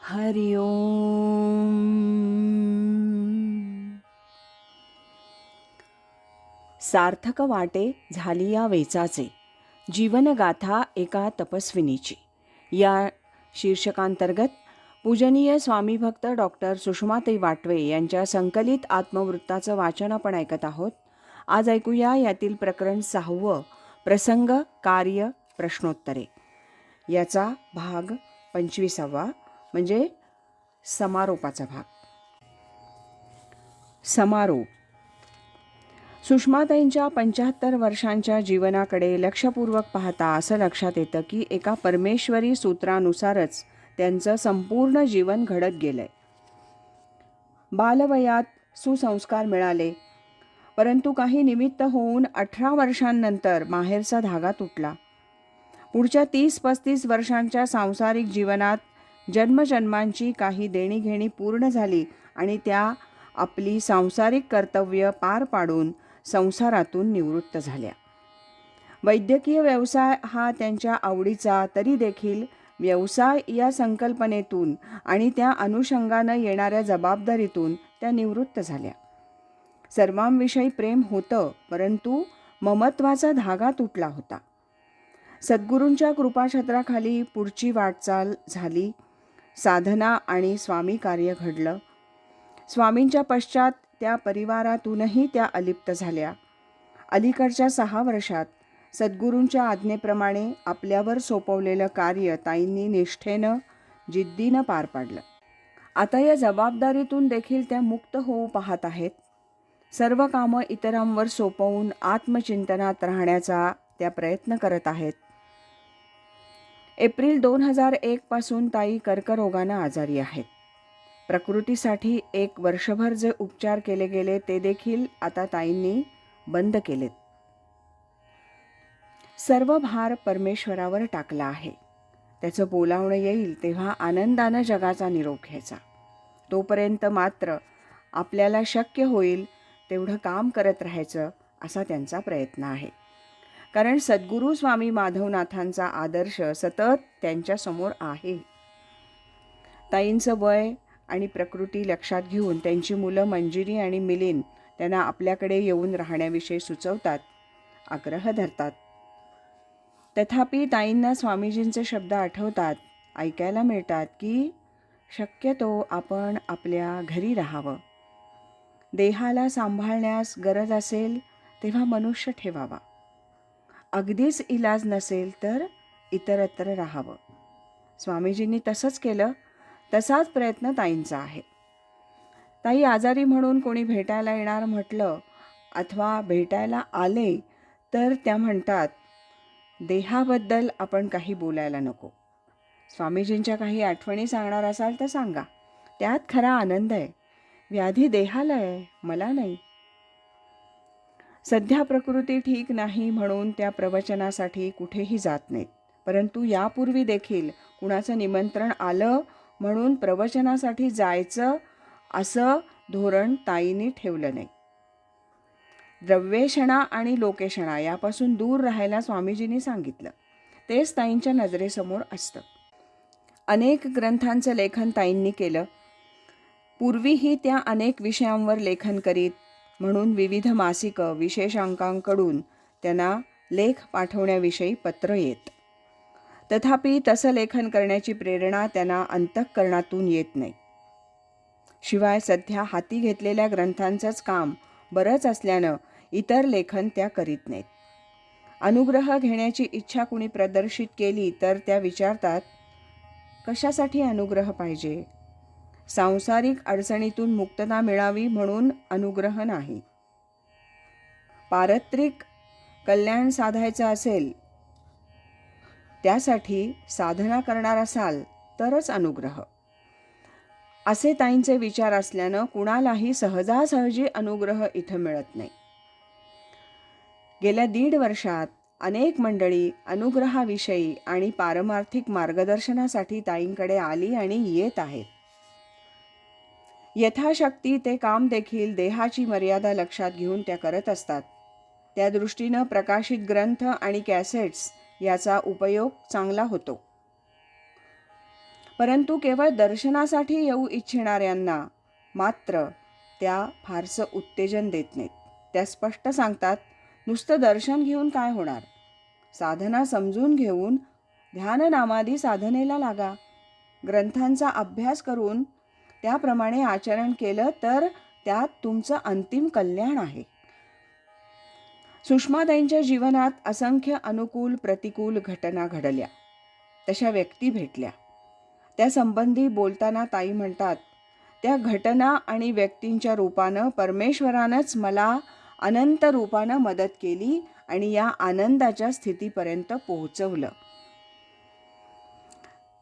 हरि ओम. सार्थक वाटे झाली या वेचाचे, जीवनगाथा एका तपस्विनीची. या शीर्षकांतर्गत पूजनीय स्वामीभक्त डॉक्टर सुषमाताई वाटवे यांच्या संकलित आत्मवृत्ताचं वाचन आपण ऐकत आहोत. आज ऐकूया यातील प्रकरण 6, प्रसंग कार्य प्रश्नोत्तरे. याचा भाग 25 म्हणजे समारोपाचा भाग. समारोप. सुषमाताईंच्या 75 वर्षांच्या जीवनाकडे लक्षपूर्वक पाहता असं लक्षात येतं की एका परमेश्वरी सूत्रानुसारच त्यांचं संपूर्ण जीवन घडत गेलंय. बालवयात सुसंस्कार मिळाले, परंतु काही निमित्त होऊन 18 वर्षांनंतर माहेरचा धागा तुटला. पुढच्या 30-35 वर्षांच्या सांसारिक जीवनात जन्मजन्मांची काही देणीघेणी पूर्ण झाली आणि त्या आपली सांसारिक कर्तव्य पार पाडून संसारातून निवृत्त झाल्या. वैद्यकीय व्यवसाय हा त्यांच्या आवडीचा तरी देखील व्यवसाय या संकल्पनेतून आणि त्या अनुषंगानं येणाऱ्या जबाबदारीतून त्या निवृत्त झाल्या. सर्वांविषयी प्रेम होतं, परंतु ममत्वाचा धागा तुटला होता. सद्गुरूंच्या कृपाछत्राखाली पुढची वाटचाल झाली. साधना आणि स्वामी कार्य घडलं. स्वामींच्या पश्चात त्या परिवारातूनही त्या अलिप्त झाल्या. अलीकडच्या 6 वर्षात सद्गुरूंच्या आज्ञेप्रमाणे आपल्यावर सोपवलेलं कार्य ताईंनी निष्ठेनं जिद्दीनं पार पाडलं. आता या जबाबदारीतून देखील त्या मुक्त होऊ पाहत आहेत. सर्व कामं इतरांवर सोपवून आत्मचिंतनात राहण्याचा त्या प्रयत्न करत आहेत. एप्रिल 2001 पासून ताई कर्करोगानं आजारी आहेत. प्रकृतीसाठी 1 वर्षभर जे उपचार केले गेले ते देखील आता ताईंनी बंद केलेत. सर्व भार परमेश्वरावर टाकला आहे. त्याचं बोलावणं येईल तेव्हा आनंदानं जगाचा निरोप घ्यायचा. तोपर्यंत मात्र आपल्याला शक्य होईल तेवढं काम करत राहायचं असा त्यांचा प्रयत्न आहे. कारण सद्गुरू स्वामी माधवनाथांचा आदर्श सतत त्यांच्यासमोर आहे. ताईंचं वय आणि प्रकृती लक्षात घेऊन त्यांची मुलं मंजिरी आणि मिलिंद त्यांना आपल्याकडे येऊन राहण्याविषयी सुचवतात, आग्रह धरतात. तथापि ताईंना स्वामीजींचे शब्द आठवतात, ऐकायला मिळतात की शक्यतो आपण आपल्या घरी राहावं. देहाला सांभाळण्यास गरज असेल तेव्हा मनुष्य ठेवावा. अगदीच इलाज नसेल तर इतरत्र राहावं. स्वामीजींनी तसंच केलं. तसाच प्रयत्न ताईंचा आहे. ताई आजारी म्हणून कोणी भेटायला येणार म्हटलं अथवा भेटायला आले तर त्या म्हणतात, देहाबद्दल आपण काही बोलायला नको. स्वामीजींच्या काही आठवणी सांगणार असाल तर सांगा. त्यात खरा आनंद आहे. व्याधी देहाला आहे, मला नाही. सध्या प्रकृती ठीक नाही म्हणून त्या प्रवचनासाठी कुठेही जात नाहीत. परंतु यापूर्वी देखील कुणाचं निमंत्रण आलं म्हणून प्रवचनासाठी जायचं असं धोरण ताईंनी ठेवलं नाही. द्रव्येषणा आणि लोकेषणा यापासून दूर राहायला स्वामीजींनी सांगितलं. तेच ताईंच्या नजरेसमोर असतं. अनेक ग्रंथांचं लेखन ताईंनी केलं. पूर्वीही त्या अनेक विषयांवर लेखन करीत, म्हणून विविध मासिकं विशेषांकांकडून त्यांना लेख पाठवण्याविषयी पत्र येत. तथापि तसं लेखन करण्याची प्रेरणा त्यांना अंतःकरणातून येत नाही. शिवाय सध्या हाती घेतलेल्या ग्रंथांचंच काम बरंच असल्यानं इतर लेखन त्या करीत नाहीत. अनुग्रह घेण्याची इच्छा कुणी प्रदर्शित केली तर त्या विचारतात, कशासाठी अनुग्रह पाहिजे? सांसारिक अडचणीतून मुक्तता मिळावी म्हणून अनुग्रह नाही. पारत्रिक कल्याण साधायचं असेल, त्यासाठी साधना करणार असाल तरच अनुग्रह. असे ताईंचे विचार असल्यानं कुणालाही सहजासहजी अनुग्रह इथं मिळत नाही. गेल्या 1.5 वर्षात अनेक मंडळी अनुग्रहाविषयी आणि पारमार्थिक मार्गदर्शनासाठी ताईंकडे आली आणि येत आहेत. यथाशक्ती ते काम देखील देहाची मर्यादा लक्षात घेऊन त्या करत असतात. त्या दृष्टीनं प्रकाशित ग्रंथ आणि कॅसेट्स याचा उपयोग चांगला होतो. परंतु केवळ दर्शनासाठी येऊ इच्छिणाऱ्यांना मात्र त्या फारसं उत्तेजन देत नाहीत. त्या स्पष्ट सांगतात, नुसतं दर्शन घेऊन काय होणार? साधना समजून घेऊन ध्याननामादी साधनेला लागा. ग्रंथांचा अभ्यास करून त्याप्रमाणे आचरण केलं तर त्यात तुमचं अंतिम कल्याण आहे. सुषमाताईंच्या जीवनात असंख्य अनुकूल प्रतिकूल घटना घडल्या. तशा व्यक्ती भेटल्या. त्या संबंधी बोलताना ताई म्हणतात, त्या घटना आणि व्यक्तींच्या रूपानं परमेश्वरानंच मला अनंत रूपानं मदत केली आणि या आनंदाच्या स्थितीपर्यंत पोहोचवलं.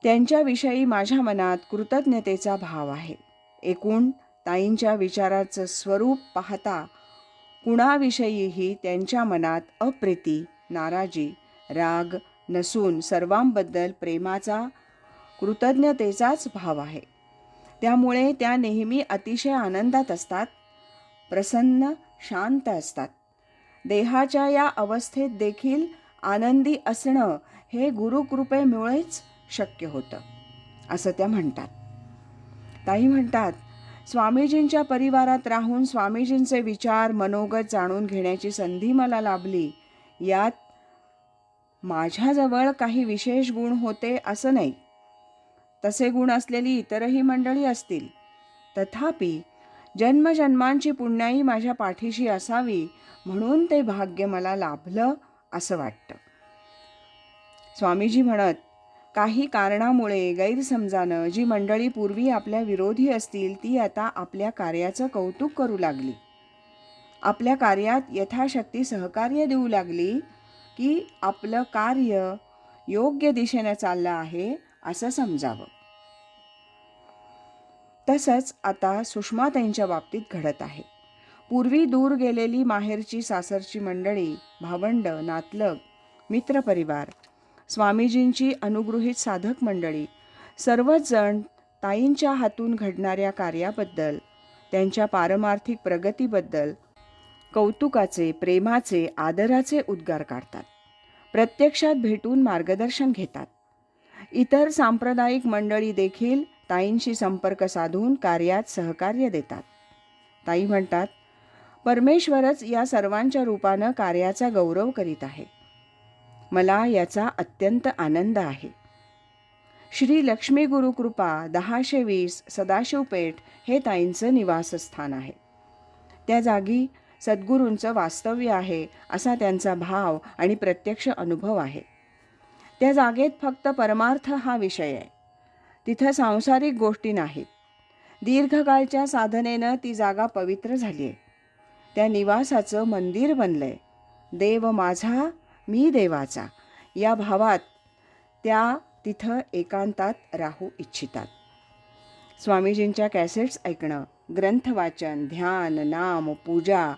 त्यांच्याविषयी माझ्या मनात कृतज्ञतेचा भाव आहे. एकूण ताईंच्या विचाराचं स्वरूप पाहता कुणाविषयीही त्यांच्या मनात अप्रीती, नाराजी, राग नसून सर्वांबद्दल प्रेमाचा, कृतज्ञतेचाच भाव आहे. त्यामुळे त्या नेहमी अतिशय आनंदात असतात, प्रसन्न, शांत असतात. देहाच्या या अवस्थेत देखील आनंदी असणं हे गुरुकृपेमुळेच शक्य होतं, असं त्या म्हणतात. ताई म्हणतात, स्वामीजींच्या परिवारात राहून स्वामीजींचे विचार, मनोगत जाणून घेण्याची संधी मला लाभली. यात माझ्याजवळ काही विशेष गुण होते असं नाही. तसे गुण असलेली इतरही मंडळी असतील. तथापि जन्मजन्मांची पुण्याई माझ्या पाठीशी असावी म्हणून ते भाग्य मला लाभलं असं वाटतं. स्वामीजी म्हणत, काही कारणामुळे गैरसमजानं जी मंडळी पूर्वी आपल्या विरोधी असतील ती आता आपल्या कार्याचं कौतुक करू लागली. आपल्या कार्यात यथाशक्ती सहकार्य देऊ लागली की आपलं कार्य योग्य दिशेनं चाललं आहे असं समजावं. तसंच आता सुषमाताईंच्या बाबतीत घडत आहे. पूर्वी दूर गेलेली माहेरची सासरची मंडळी, भावंड, नातलग, मित्रपरिवार, स्वामीजींची अनुगृहीत साधक मंडळी सर्वच जण ताईंच्या हातून घडणाऱ्या कार्याबद्दल, त्यांच्या पारमार्थिक प्रगतीबद्दल कौतुकाचे, प्रेमाचे, आदराचे उद्गार काढतात. प्रत्यक्षात भेटून मार्गदर्शन घेतात. इतर सांप्रदायिक मंडळी देखील ताईंशी संपर्क साधून कार्यात सहकार्य देतात. ताई म्हणतात, परमेश्वरच या सर्वांच्या रूपानं कार्याचा गौरव करीत आहे. मला याचा अत्यंत आनंद आहे. श्री लक्ष्मी गुरुकृपा 1020 सदाशिवपेठ हे ताईंचं निवासस्थान आहे. त्या जागी सद्गुरूंचं वास्तव्य आहे असा त्यांचा भाव आणि प्रत्यक्ष अनुभव आहे. त्या जागेत फक्त परमार्थ हा विषय आहे. तिथं सांसारिक गोष्टी नाहीत. दीर्घकाळच्या साधनेनं ती जागा पवित्र झाली आहे. त्या निवासाचं मंदिर बनलंय. देव माझा, मी देवाचा या भावात त्या तिथं एकांतात राहू इच्छितात. स्वामीजींच्या कॅसेट्स ऐकणं, ग्रंथवाचन, ध्यान, नाम, पूजा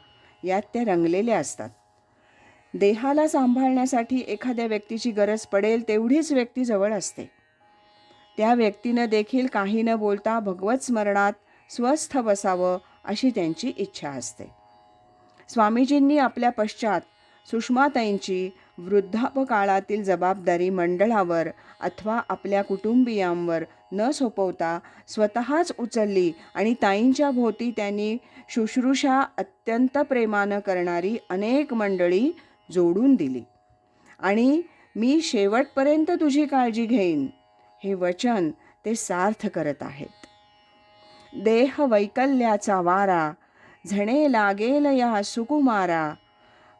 यात त्या रंगलेल्या असतात. देहाला सांभाळण्यासाठी एखाद्या व्यक्तीची गरज पडेल तेवढीच व्यक्ती जवळ असते. त्या व्यक्तीनं देखील काही न बोलता भगवत स्मरणात स्वस्थ बसावं अशी त्यांची इच्छा असते. स्वामीजींनी आपल्या पश्चात सुषमाताईंची वृद्धापकाळातील जबाबदारी मंडळावर अथवा आपल्या कुटुंबियांवर न सोपवता स्वतःच उचलली आणि ताईंच्या भोवती त्यांनी शुश्रूषा अत्यंत प्रेमानं करणारी अनेक मंडळी जोडून दिली. आणि मी शेवटपर्यंत तुझी काळजी घेईन हे वचन ते सार्थ करत आहेत. देह वैकल्याचा वारा झणे लागेल या सुकुमारा,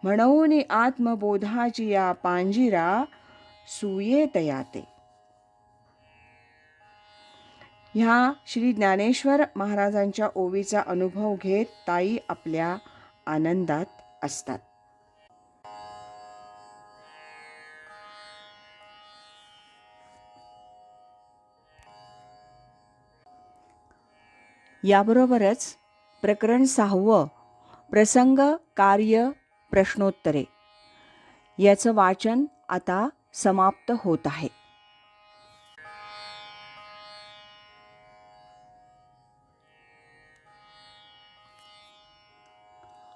म्हणून आत्मबोधाची या पांजिरा सुयेत याते. ह्या श्री ज्ञानेश्वर महाराजांच्या ओवीचा अनुभव घेत ताई आपल्या आनंदात असतात. याबरोबरच प्रकरण 6 प्रसंग कार्य प्रश्नोत्तरे याचं वाचन आता समाप्त होत आहे.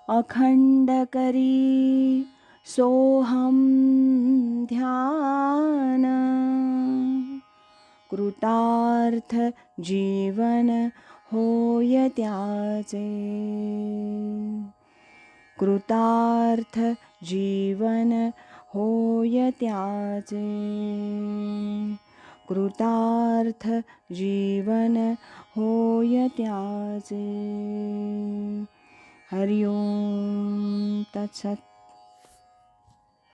अखंड करी सोहम ध्यान, कृतार्थ जीवन होय त्याचे. कृतार्थ जीवन होय त्याचे. कृतार्थ जीवन होय त्याचे. हरि ओम तत्सत.